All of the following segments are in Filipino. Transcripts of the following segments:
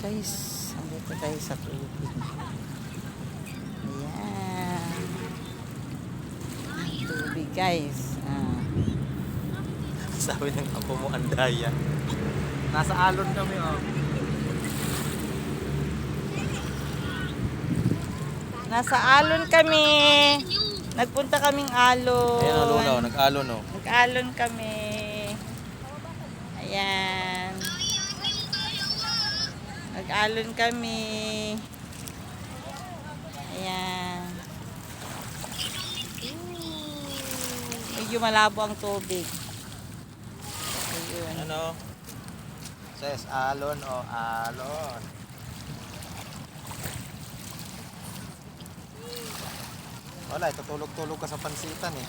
guys. Andito tayo sa tubig. Ayan. Ang tubig guys. Sabi ng apo mo, andaya. Nasa alon kami, oh. Nasa alon kami. Nagpunta kaming alon. Ayan, alon, oh. Nag-alon, oh. Nag-alon kami. Ayan. Nag-alon kami. Ayan. Medyo malabo ang tubig. Ayun. Ano? Says, alon, oh, alon. Wala, tutulog-tulog ka sa pansitan, eh.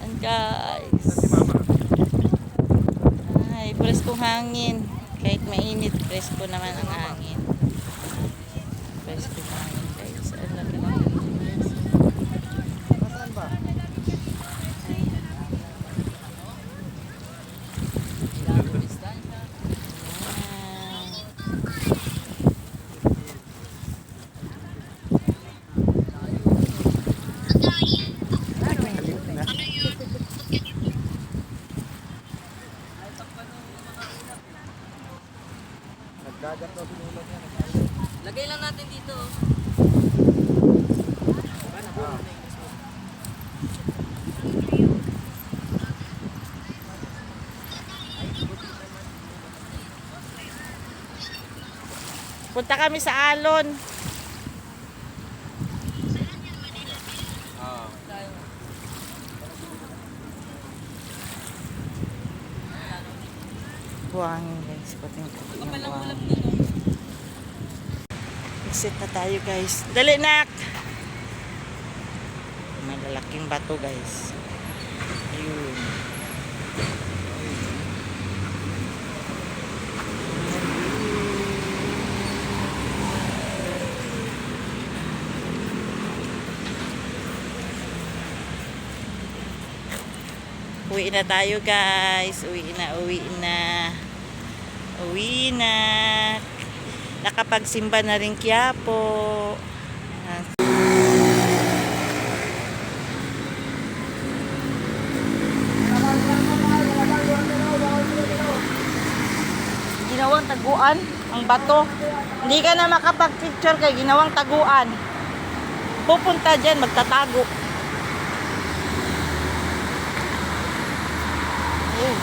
And guys. Si mama. Ay, preskong hangin. Kahit mainit, presko naman ang hangin. Presko hangin guys. Ang laki ng guys. Nasaan ba? Nagdagat daw sinulog yan. Lagay lang natin dito. Punta kami sa alon. Ah. Buhangin guys. Puting-puting ang buhangin. Exit na tayo guys. Dali nak! May lalaking bato guys. Ayun. Uwi na tayo guys. Uwi na. Uwi na. Nakapagsimba na rin Quiapo. Ginawang taguan ang bato. Hindi ka na makapag-picture kay ginawang taguan. Pupunta dyan, magtatago. Ayun.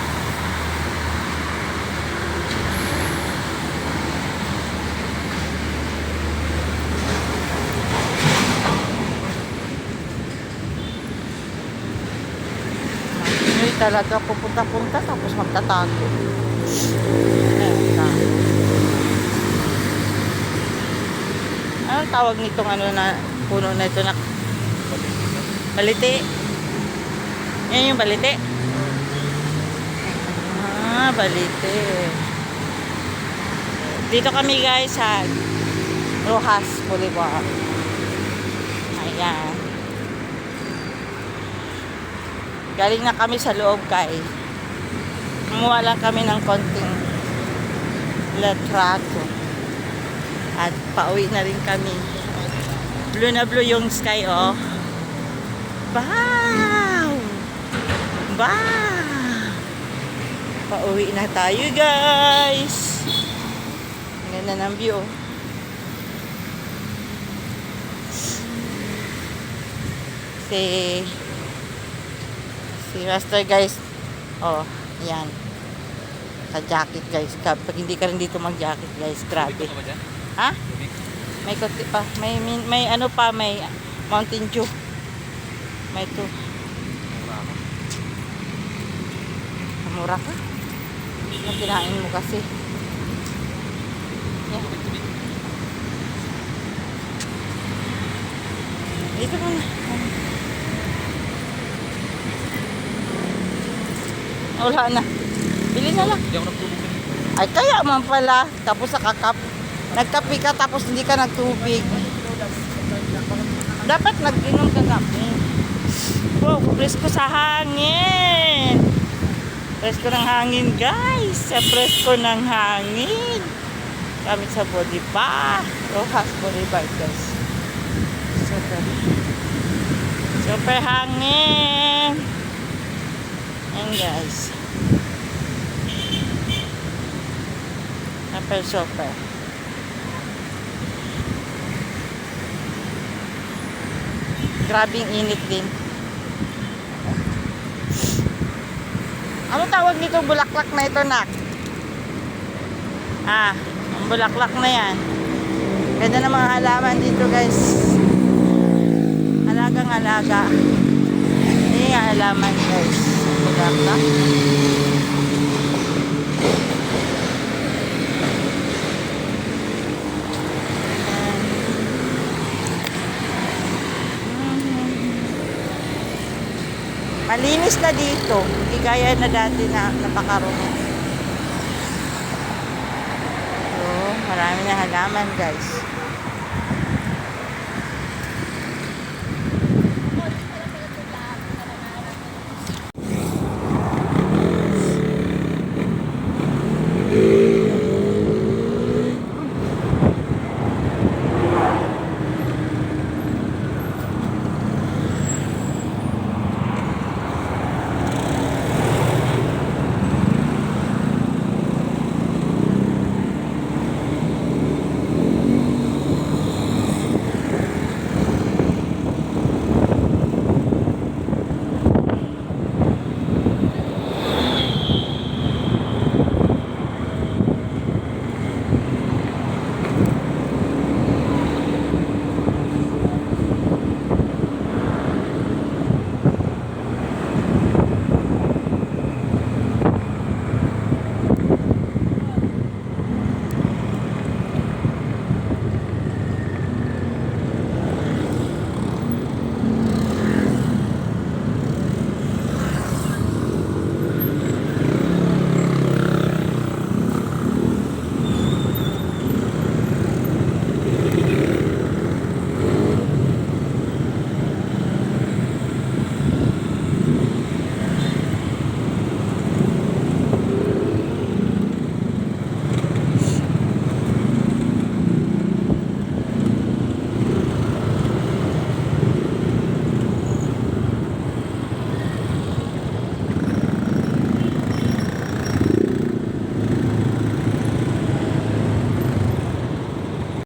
Hindi talaga pupunta-punta tapos magtatago. Ayun na. Anong tawag nitong ano na puno na ito na balite? Yan yung balite? Balite. Dito kami guys sa Rojas Boulevard. Ayan. Galing na kami sa loob guys. Kumuha lang kami ng konting latrato. At pauwi na rin kami. Blue na blue yung sky, oh. Wow! Wow! Pauwi na tayo guys. Ang ganda ng view. Si Master guys. Oh, yan. Ka-jacket guys. Pag hindi ka rin dito mag-jacket guys, grabe. Ha? May konti pa. May ano pa, may Mountain Dew. May ito. Mura ka? Ano kinain mo kasi? Yan. Dito muna. Wala na. Bili na lang. Ay, kaya man pala. Tapos sa kakap. Nagkapi ka tapos hindi ka nagtubig. Dapat nag-inom ka kape. Presko sa hangin. Presko ng hangin, guys. Sa presko ng hangin. Kami sa Bolivar. Rojas Boulevard, guys. Super hangin. Ayan, guys. Super. Grabing init din. Ano tawag nito? Bulaklak na ito, nak? Ang bulaklak na yan. Ganda ng mga halaman dito, guys. Alagang alaga. Ini nga halaman, guys. Bulaklak. Malinis na dito. Hindi gaya na dati na napakarumi. So, marami na halaman, guys.